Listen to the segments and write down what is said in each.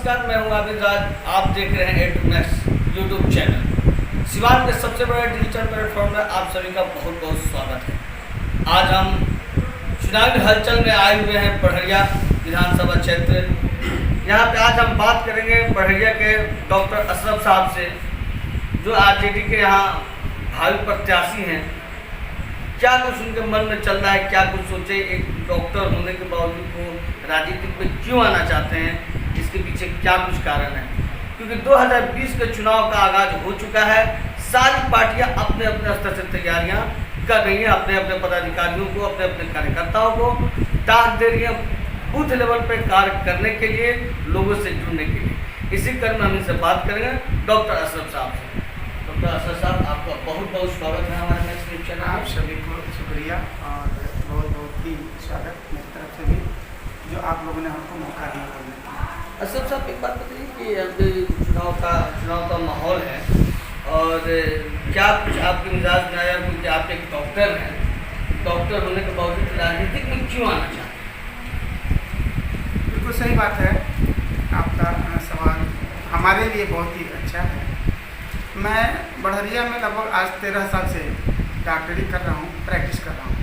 नमस्कार, मैं हूं आबिद राज। आप देख रहे हैं A2 Next YouTube channel. Siwan के सबसे बड़े डिजिटल प्लेटफॉर्म में आप सभी का बहुत बहुत स्वागत है। आज हम चुनावी हलचल में आए हुए हैं बढ़िया विधानसभा क्षेत्र। यहाँ पे आज हम बात करेंगे बढ़िया के डॉक्टर अशरफ साहब से, जो आरजेडी के यहाँ भावी प्रत्याशी हैं। क्या कुछ उनके मन में चल रहा है, क्या कुछ सोचे, एक डॉक्टर होने के बावजूद वो राजनीति में क्यों आना चाहते हैं, इसके पीछे क्या कुछ कारण है। क्योंकि 2020 के चुनाव का आगाज हो चुका है। सारी पार्टियां अपने अपने स्तर से तैयारियां कर रही हैं, अपने अपने पदाधिकारियों को, अपने अपने कार्यकर्ताओं को ताक दे रही है बूथ लेवल पे कार्य करने के लिए, लोगों से जुड़ने के लिए। इसी क्रम में हम इनसे बात करेंगे डॉक्टर अशरफ साहब से। डॉक्टर अशरफ साहब, आपका बहुत बहुत स्वागत है हमारे नेक्स्ट न्यूज़ चैनल। आप सभी को शुक्रिया और बहुत बहुत ही स्वागत मेरी तरफ से भी, जो आप लोगों ने हमको मौका दिया बोलने का। अशरफ साहब, एक बात बताइए कि अब चुनाव का माहौल है और क्या कुछ आपके मिजाज में आया, क्योंकि आप एक डॉक्टर हैं, डॉक्टर होने के बावजूद राजनीतिक में क्यों आना चाहते हैं? बिल्कुल सही बात है, आपका सवाल हमारे लिए बहुत ही अच्छा है। मैं बढ़िया में लगभग आज 13 साल से डॉक्टरी कर रहा हूँ, प्रैक्टिस कर रहा हूँ।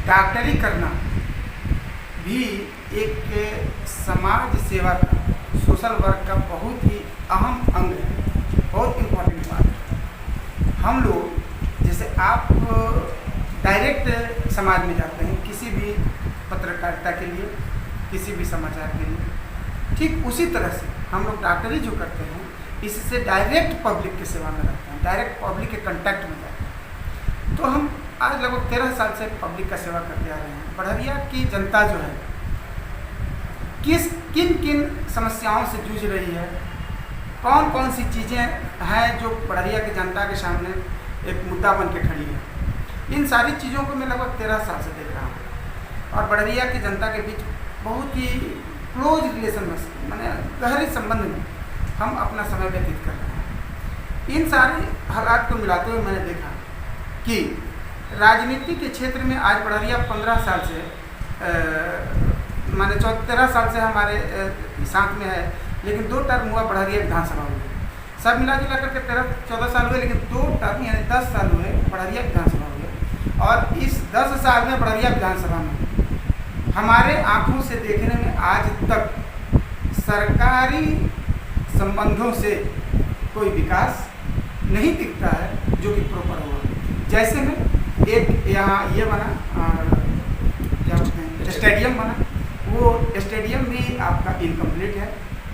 डॉक्टरी करना भी एक समाज सेवा का, सोशल वर्क का बहुत ही अहम अंग है, बहुत इम्पोर्टेंट बात है। हम लोग जैसे आप डायरेक्ट समाज में जाते हैं किसी भी पत्रकारिता के लिए, किसी भी समाचार के लिए, ठीक उसी तरह से हम लोग डॉक्टरी जो करते हैं इससे डायरेक्ट पब्लिक की सेवा में रहते हैं, डायरेक्ट पब्लिक के कांटेक्ट में जाते हैं। तो हम आज लगभग 13 साल से पब्लिक का सेवा करते आ रहे हैं। बढ़िया की जनता जो है किन किन समस्याओं से जूझ रही है, कौन कौन सी चीज़ें हैं जो बढ़िया की जनता के सामने एक मुद्दा बन के खड़ी है, इन सारी चीज़ों को मैं लगभग 13 साल से देख रहा हूँ। और बढ़िया की जनता के बीच बहुत ही क्लोज रिलेशन में, मैंने गहरे संबंध में हम अपना समय व्यतीत कर रहे हैं। इन सारे हालात को मिलाते हुए मैंने देखा कि राजनीति के क्षेत्र में आज बढ़िया 15 साल से माने 13 साल से हमारे साथ में है, लेकिन 2 टर्म हुआ बढ़िया विधानसभा हुई। सब मिला जुला करके 13-14 साल हुए, लेकिन 2 टर्म यानी 10 साल हुए बढ़िया विधानसभा हुए। और इस 10 साल में बढ़िया विधानसभा में हमारे आँखों से देखने में आज तक सरकारी संबंधों से कोई विकास नहीं दिखता है जो कि प्रॉपर हुआ। जैसे में एक यहाँ ये बना, क्या बोलते हैं, स्टेडियम बना, वो स्टेडियम भी आपका इनकम्प्लीट है,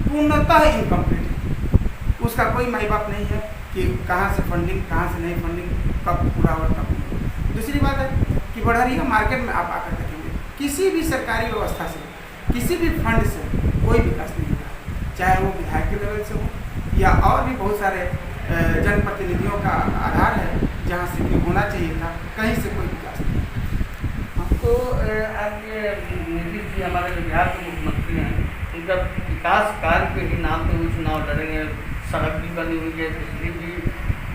पूर्णतः इनकम्प्लीट है। उसका कोई माई बाप नहीं है कि कहाँ से फंडिंग, कहाँ से नहीं फंडिंग, कब पूरा हुआ कब नहीं। दूसरी बात है कि बढ़िया मार्केट में आप आकर देखेंगे किसी भी सरकारी व्यवस्था से, किसी भी फंड से कोई विकास नहीं हुआ, चाहे वो विधायक के लेवल से हो या और भी बहुत सारे जनप्रतिनिधियों का आधार है जहाँ से कि होना चाहिए था, कहीं से कोई विकास नहीं। तो अब ये नीतीश जी हमारे जो बिहार के मुख्यमंत्री हैं, उनका विकास कार्य के ही नाम पे वो चुनाव लड़ेंगे। सड़क भी बनी हुई है, बिजली भी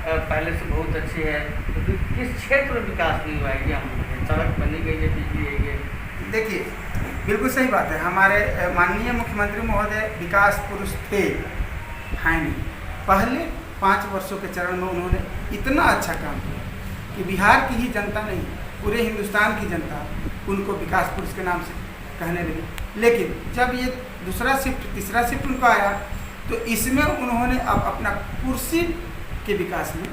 पहले से बहुत अच्छी है, तो किस क्षेत्र में विकास नहीं हुआ है? हम सड़क बनी गई है, बिजली है ये। देखिए, बिल्कुल सही बात है। हमारे माननीय मुख्यमंत्री महोदय विकास पुरुष थे, हैं नहीं। पहले 5 वर्षों के चरण में उन्होंने इतना अच्छा काम किया कि बिहार की ही जनता नहीं, पूरे हिंदुस्तान की जनता उनको विकास पुरुष के नाम से कहने लगी। लेकिन जब ये दूसरा शिफ्ट, तीसरा शिफ्ट उनको आया, तो इसमें उन्होंने अब अपना कुर्सी के विकास में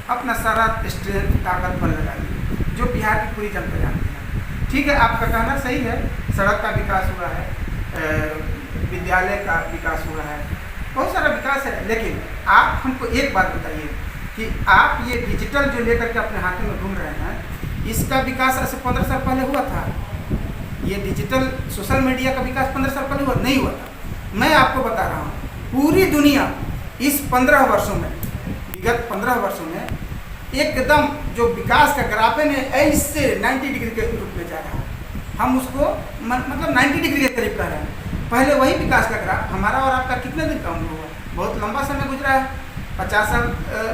अपना सारा स्ट्रेंथ, ताकत पर लगा दी, जो बिहार की पूरी जनता जानती है। ठीक है, आपका कहना सही है, सड़क का विकास हुआ है, विद्यालय का विकास हुआ है, बहुत सारा विकास है। लेकिन आप हमको एक बात बताइए कि आप ये डिजिटल जो लेकर के अपने हाथों में घूम रहे हैं, इसका विकास ऐसे 15 साल पहले हुआ था? ये डिजिटल सोशल मीडिया का विकास 15 साल पहले हुआ नहीं हुआ था। मैं आपको बता रहा हूँ, पूरी दुनिया इस 15 वर्षों में, विगत 15 वर्षों में एकदम जो विकास का ग्राफ है ना, ऐसे 90 डिग्री के रूप में जा रहा है। हम उसको मतलब 90 डिग्री के करीब कह रहे हैं। पहले वही विकास का ग्राफ, हमारा और आपका कितने दिन का उम्र हुआ, बहुत लंबा समय गुजरा है। 50 साल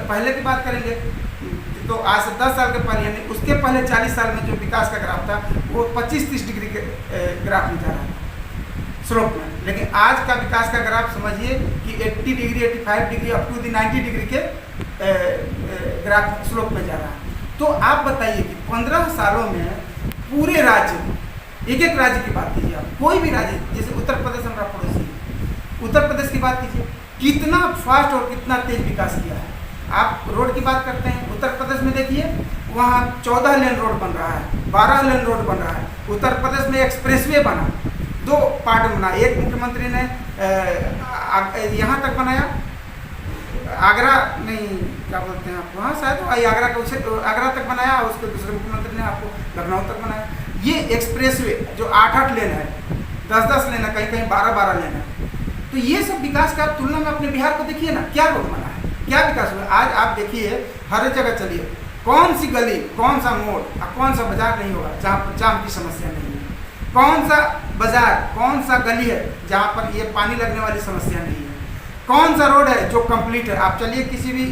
पहले की बात करेंगे तो आज से 10 साल के पहले, यानी उसके पहले 40 साल में जो विकास का ग्राफ था वो 25-30 डिग्री के ग्राफ में जा रहा है। स्लोप में। लेकिन आज का विकास का ग्राफ समझिए कि 80 degree 85 degree up to 90 degree के ग्राफ स्लोप में जा रहा है। तो आप बताइए कि 15 सालों में पूरे राज्य, एक एक राज्य की बात कीजिए, आप कोई भी राज्य, जैसे उत्तर प्रदेश हमारा पड़ोसी, उत्तर प्रदेश की बात कीजिए, कितना फास्ट और कितना तेज विकास किया है। आप रोड की बात करते हैं, उत्तर प्रदेश में देखिए वहाँ 14 लेन रोड बन रहा है, 12 लेन रोड बन रहा है। उत्तर प्रदेश में एक्सप्रेसवे बना, 2 पार्ट में बना। एक मुख्यमंत्री ने यहाँ तक बनाया, आगरा नहीं क्या बोलते हैं आपको, हाँ शायद आगरा तक बनाया, उसके दूसरे मुख्यमंत्री ने आपको लखनऊ तक बनाया। ये एक्सप्रेसवे जो 8-8 लेन है, 10-10 लेन है, कहीं कहीं 12-12 लेन है। तो ये सब विकास का तुलना में अपने बिहार को देखिए ना, क्या रोड बना है, क्या विकास हुआ। आज आप देखिए हर जगह चलिए, कौन सी गली, कौन सा मोड़ और कौन सा बाजार नहीं होगा जहाँ पर जाम की समस्या नहीं है, कौन सा बाजार, कौन सा गली है जहाँ पर ये पानी लगने वाली समस्या नहीं है, कौन सा रोड है जो कंप्लीट है। आप चलिए किसी भी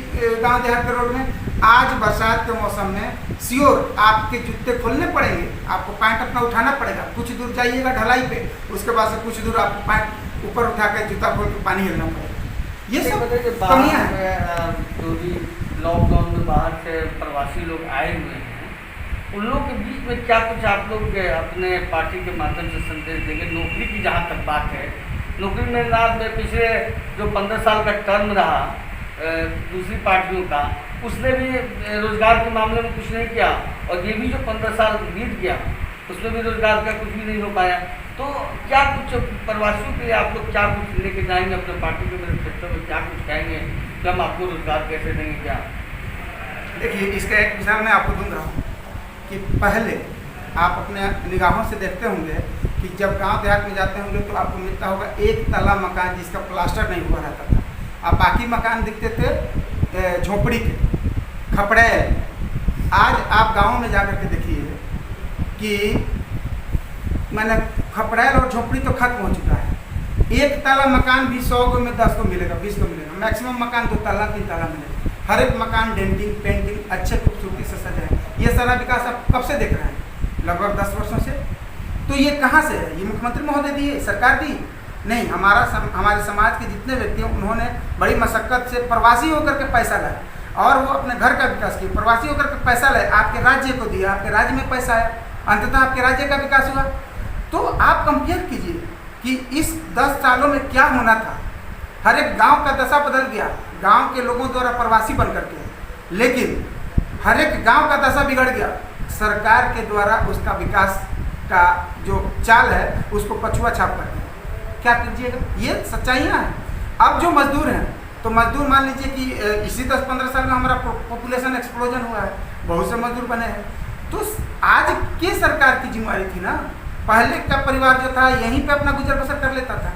गांव देहात के रोड में, आज बरसात के मौसम में श्योर आपके जूते खोलने पड़ेंगे, आपको पैंट अपना उठाना पड़ेगा, कुछ दूर जाइएगा ढलाई पे, उसके बाद से कुछ दूर आपको पैंट ऊपर उठा के जूता खोल के पानी हिलना पड़ेगा। ये सब कमियाँ हैं। जो भी लॉकडाउन में बाहर से प्रवासी लोग आए हुए हैं, उन लोगों के बीच में क्या कुछ आप लोग अपने पार्टी के माध्यम से संदेश देंगे। नौकरी की जहाँ तक बात है, नौकरी में रात में पिछले जो 15 साल का टर्म रहा दूसरी पार्टियों का, उसने भी रोजगार के मामले में कुछ नहीं किया, और ये भी जो 15 साल बीत गया उसमें भी रोजगार का कुछ भी नहीं हो पाया। तो क्या कुछ प्रवासियों के लिए आप लोग क्या कुछ लेके जाएंगे अपने पार्टी के मैनिफेस्टो में, क्या कुछ कहेंगे कि हम आपको रोजगार कैसे देंगे क्या? देखिए, इसका एक मिसाल मैं आपको दूंगा कि पहले आप अपने निगाहों से देखते होंगे कि जब गांव देहात में जाते होंगे तो आपको मिलता होगा एक तला मकान जिसका प्लास्टर नहीं हुआ रहता था, अब बाकी मकान दिखते थे झोपड़ी के, खपड़े। आज आप गाँव में जाकर के देखिए कि मैंने खपड़ैल और झोपड़ी तो खत्म हो चुका है। एक ताला मकान भी 100 को में 10 को मिलेगा, 20 को मिलेगा, मैक्सिमम मकान 2 ताला 3 ताला मिलेगा। हर एक मकान डेंटिंग पेंटिंग अच्छे खूबसूरती से सजा है। ये सारा विकास आप कब से देख रहे हैं? लगभग 10 वर्षों से। तो ये कहाँ से है? ये मुख्यमंत्री महोदय दी, सरकार दी नहीं। हमारे समाज के जितने व्यक्ति हैं उन्होंने बड़ी मशक्कत से प्रवासी होकर के पैसा लाए और वो अपने घर का विकास किया। प्रवासी होकर के पैसा लाए, आपके राज्य को दिया, आपके राज्य में पैसा आया, अंततः आपके राज्य का विकास हुआ। तो आप कंपेयर कीजिए कि इस 10 सालों में क्या होना था। हर एक गांव का दशा बदल गया, गांव के लोगों द्वारा प्रवासी बन करके, लेकिन हर एक गांव का दशा बिगड़ गया सरकार के द्वारा। उसका विकास का जो चाल है उसको पछुआ छाप करके क्या कीजिएगा, ये सच्चाइयाँ हैं। अब जो मजदूर हैं, तो मजदूर मान लीजिए कि इसी 10-15 साल में हमारा पॉपुलेशन एक्सप्लोजन हुआ है, बहुत से मजदूर बने हैं। तो आज की सरकार की जिम्मेवारी थी ना, पहले का परिवार जो था यहीं पे अपना गुजर बसर कर लेता था।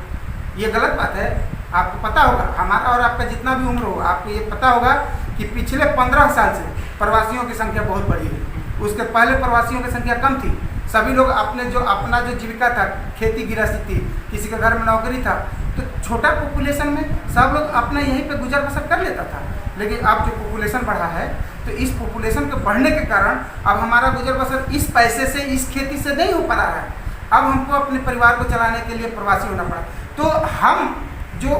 ये गलत बात है। आपको पता होगा, हमारा और आपका जितना भी उम्र हो, आपको ये पता होगा कि पिछले 15 साल से प्रवासियों की संख्या बहुत बढ़ी है। उसके पहले प्रवासियों की संख्या कम थी। सभी लोग अपना जो जीविका था, खेती गृहस्थी थी, किसी के घर में नौकरी था, तो छोटा पॉपुलेशन में सब लोग अपना यहीं पे गुजर बसर कर लेता था। लेकिन अब जो पॉपुलेशन बढ़ा है, तो इस पॉपुलेशन के बढ़ने के कारण अब हमारा गुजर बसर इस पैसे से, इस खेती से नहीं हो पा रहा है। अब हमको अपने परिवार को चलाने के लिए प्रवासी होना पड़ा। तो हम जो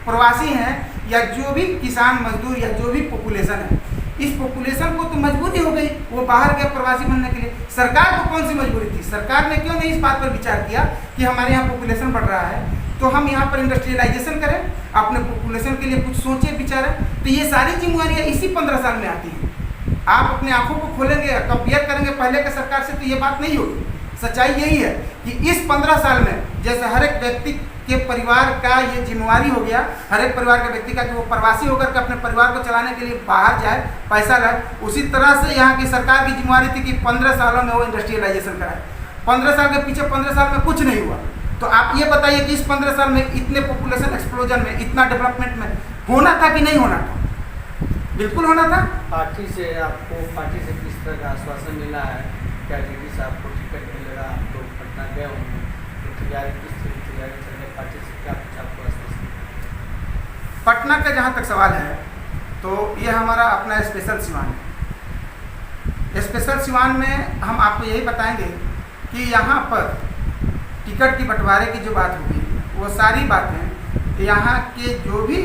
प्रवासी हैं या जो भी किसान मजदूर या जो भी पॉपुलेशन है, इस पॉपुलेशन को तो मजबूरी हो गई, वो बाहर गया प्रवासी बनने के लिए। सरकार को कौन सी मजबूरी थी? सरकार ने क्यों नहीं इस बात पर विचार किया कि हमारे यहाँ पॉपुलेशन बढ़ रहा है तो हम यहाँ पर इंडस्ट्रियलाइजेशन करें, अपने पॉपुलेशन के लिए कुछ सोचें विचारें। तो ये सारी जिम्मेवारियाँ इसी 15 साल में आती हैं। आप अपने आंखों को खोलेंगे, कंपेयर करेंगे पहले के सरकार से, तो ये बात नहीं होगी। सच्चाई यही है कि इस 15 साल में जैसे हर एक व्यक्ति के परिवार का ये जिम्मेवारी हो गया, हर एक परिवार के व्यक्ति का, कि वो प्रवासी होकर के अपने परिवार को चलाने के लिए बाहर जाए, पैसा लाए, उसी तरह से यहाँ की सरकार की जिम्मेवारी थी कि 15 सालों में वो इंडस्ट्रियलाइजेशन कराए। 15 साल के पीछे 15 साल में कुछ नहीं हुआ। तो आप ये बताइए कि इस 15 साल में इतने पॉपुलेशन एक्सप्लोजन में, इतना डेवलपमेंट में होना था कि नहीं होना था? बिल्कुल होना था। पार्टी से किस तरह का आश्वासन मिला है? क्या दीदी साहब को टिकट मिलेगा? आप तो पटना गए होंगे, तो तैयारी किस तरह तैयारी चल रही है? पार्टी से क्या कुछ आपको आश्वासन? पटना का जहाँ तक सवाल है, तो ये हमारा अपना स्पेशल सिवान है। स्पेशल सिवान में हम आपको यही बताएंगे कि यहाँ पर टिकट की बंटवारे की जो बात होगी वो सारी बातें यहाँ के जो भी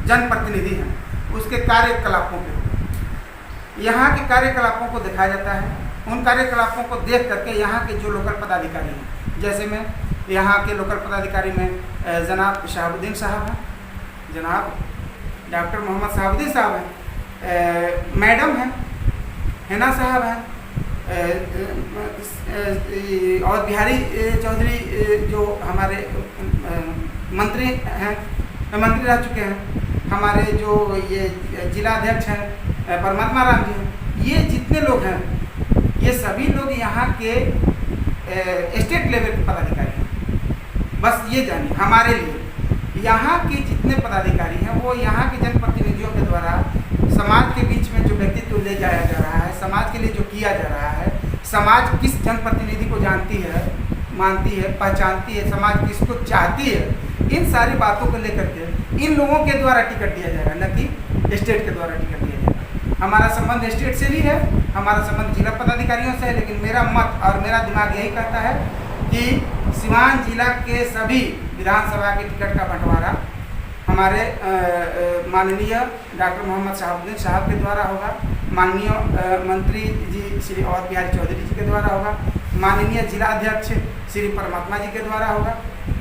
जनप्रतिनिधि हैं उसके कार्यकलापों पे होगी। यहाँ के कार्यकलापों को देखा जाता है, उन कार्यकलापों को देख करके यहाँ के जो लोकल पदाधिकारी हैं, जैसे में यहाँ के लोकल पदाधिकारी में जनाब शहाबुद्दीन साहब हैं, जनाब डॉक्टर मोहम्मद शहाबुद्दीन साहब हैं, मैडम हैं, हिना साहब हैं, और बिहारी चौधरी जो हमारे मंत्री हैं, मंत्री रह चुके हैं, हमारे जो ये जिला अध्यक्ष हैं परमात्मा राम जी हैं, ये जितने लोग हैं ये सभी लोग यहाँ के स्टेट लेवल के पदाधिकारी हैं। बस ये जानिए हमारे लिए यहाँ के जितने पदाधिकारी हैं वो यहाँ के जनप्रतिनिधियों के द्वारा समाज के बीच में जो व्यक्तित्व ले जाया जा रहा है, समाज के लिए जो किया जा रहा है, समाज किस जनप्रतिनिधि को जानती है, मानती है, पहचानती है, समाज किसको चाहती है, इन सारी बातों को लेकर के इन लोगों के द्वारा टिकट दिया जाएगा, न कि स्टेट के द्वारा टिकट दिया जाएगा। हमारा संबंध स्टेट से भी है, हमारा संबंध जिला पदाधिकारियों से है, लेकिन मेरा मत और मेरा दिमाग यही कहता है कि सिवान जिला के सभी विधानसभा के टिकट का बंटवारा हमारे माननीय डॉक्टर मोहम्मद शहाबुद्दीन साहब के द्वारा होगा, माननीय मंत्री जी श्री और बिहारी चौधरी जी के द्वारा होगा, माननीय जिला अध्यक्ष श्री परमात्मा जी के द्वारा होगा।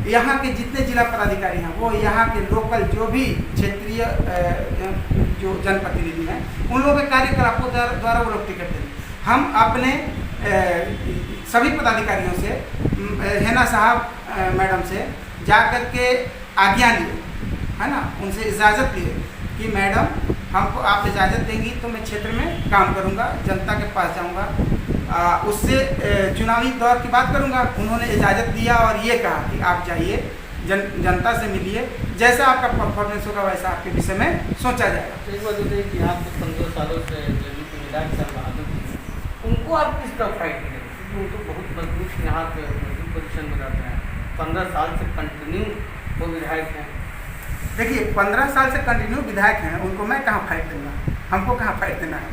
यहाँ के जितने जिला पदाधिकारी हैं वो यहाँ के लोकल जो भी क्षेत्रीय जो जनप्रतिनिधि हैं उन लोगों के कार्यकलापों द्वारा वो लोग टिकट देंगे। हम अपने सभी पदाधिकारियों से, हेना साहब मैडम से जा कर के आज्ञा लिए, है ना, उनसे इजाज़त लिए कि मैडम हमको आप इजाज़त देंगी तो मैं क्षेत्र में काम करूँगा, जनता के पास जाऊँगा, उससे चुनावी दौर की बात करूँगा। उन्होंने इजाज़त दिया और ये कहा कि आप जाइए, जनता से मिलिए, जैसा आपका परफॉर्मेंस होगा वैसा आपके विषय में सोचा जाएगा। तो एक बात बताइए कि यहाँ पे 15 सालों से जदयू के विधायक साहब उनको आप किस तरह फाइट करें, क्योंकि वो तो बहुत मजबूत यहाँ पे मजबूत पोजिशन में रहते हैं, 15 साल से कंटिन्यू वो विधायक हैं। देखिए 15 साल से कंटिन्यू विधायक हैं, उनको मैं कहाँ फाइट दूँगा, हमको कहाँ फाइट देना है,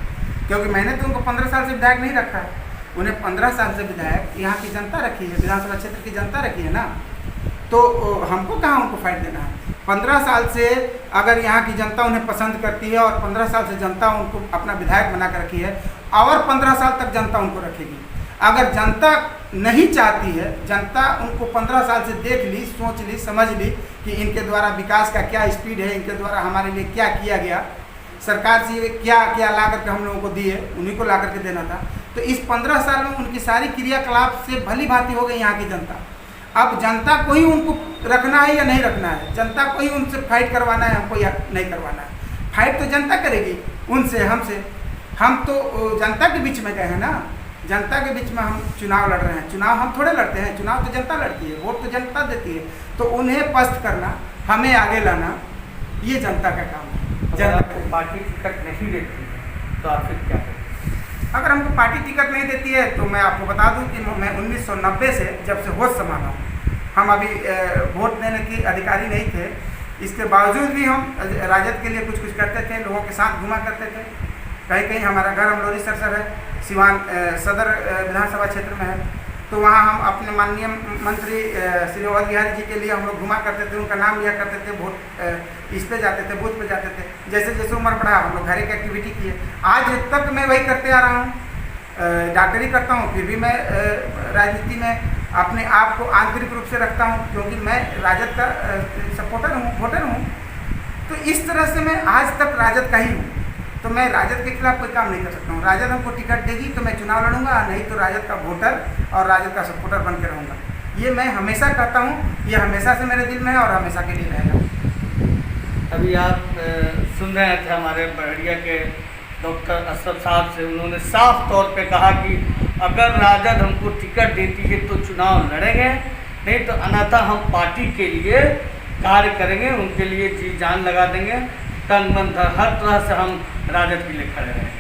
क्योंकि मैंने तो उनको 15 साल से विधायक नहीं रखा है, उन्हें 15 साल से विधायक यहाँ की जनता रखी है, विधानसभा क्षेत्र की जनता रखी है ना, तो हमको कहाँ उनको फाइट देना है। 15 साल से अगर यहाँ की जनता उन्हें पसंद करती है और 15 साल से जनता उनको अपना विधायक बना कर रखी है और 15 साल तक जनता उनको रखेगी। अगर जनता नहीं चाहती है, जनता उनको 15 साल से देख ली, सोच ली, समझ ली कि इनके द्वारा विकास का क्या स्पीड है, इनके द्वारा हमारे लिए क्या किया गया, सरकार से क्या क्या ला करके हम लोगों को दिए, उन्हीं को ला करके देना था। तो इस 15 साल में उनकी सारी क्रियाकलाप से भली भांति हो गई यहाँ की जनता। अब जनता को ही उनको रखना है या नहीं रखना है, जनता को ही उनसे फाइट करवाना है हमको या नहीं करवाना है। फाइट तो जनता करेगी उनसे, हमसे। हम तो जनता के बीच में गए हैं ना, जनता के बीच में हम चुनाव लड़ रहे हैं। चुनाव हम थोड़े लड़ते हैं, चुनाव तो जनता लड़ती है, वोट तो जनता देती है। तो उन्हें पस्त करना, हमें आगे लाना, ये जनता का काम है। जनता को पार्टी टिकट नहीं देती है तो आप फिर क्या करें? अगर हमको पार्टी टिकट नहीं देती है तो मैं आपको बता दूं कि मैं 1990 से जब से होश संभाला हूँ, हम अभी वोट देने के अधिकारी नहीं थे, इसके बावजूद भी हम राजद के लिए कुछ कुछ करते थे, लोगों के साथ घुमा करते थे। कहीं कहीं हमारा घर अमलोरी सरसर है, सिवान सदर विधानसभा क्षेत्र में है, तो वहाँ हम अपने माननीय मंत्री श्री और बिहारी जी के लिए हम लोग घुमा करते थे, उनका नाम लिया करते थे, वोट इस पे जाते थे, बूथ पे जाते थे। जैसे जैसे उम्र बढ़ा हम लोग हर एक एक्टिविटी किए। आज तक मैं वही करते आ रहा हूँ, डॉक्टरी करता हूँ, फिर भी मैं राजनीति में अपने आप को आंतरिक रूप से रखता हूँ, क्योंकि मैं राजद का सपोर्टर हूँ, वोटर हूँ। तो इस तरह से मैं आज तक राजद का ही हूँ, तो मैं राजद के खिलाफ कोई काम नहीं कर सकता हूँ। राजद हमको टिकट देगी तो मैं चुनाव लड़ूंगा, नहीं तो राजद का वोटर और राजद का सपोर्टर बन के रहूँगा। ये मैं हमेशा कहता हूँ, ये हमेशा से मेरे दिल में है और हमेशा के लिए रहेगा। अभी आप सुन रहे थे हमारे बड़िया के डॉक्टर अशरफ साहब से, उन्होंने साफ तौर पे कहा कि अगर राजद हमको टिकट देती है तो चुनाव लड़ेंगे, नहीं तो अन्यथा हम पार्टी के लिए कार्य करेंगे, उनके लिए जी जान लगा देंगे, तन मन धन हर तरह से हम राजद के लिए खड़े रहेंगे।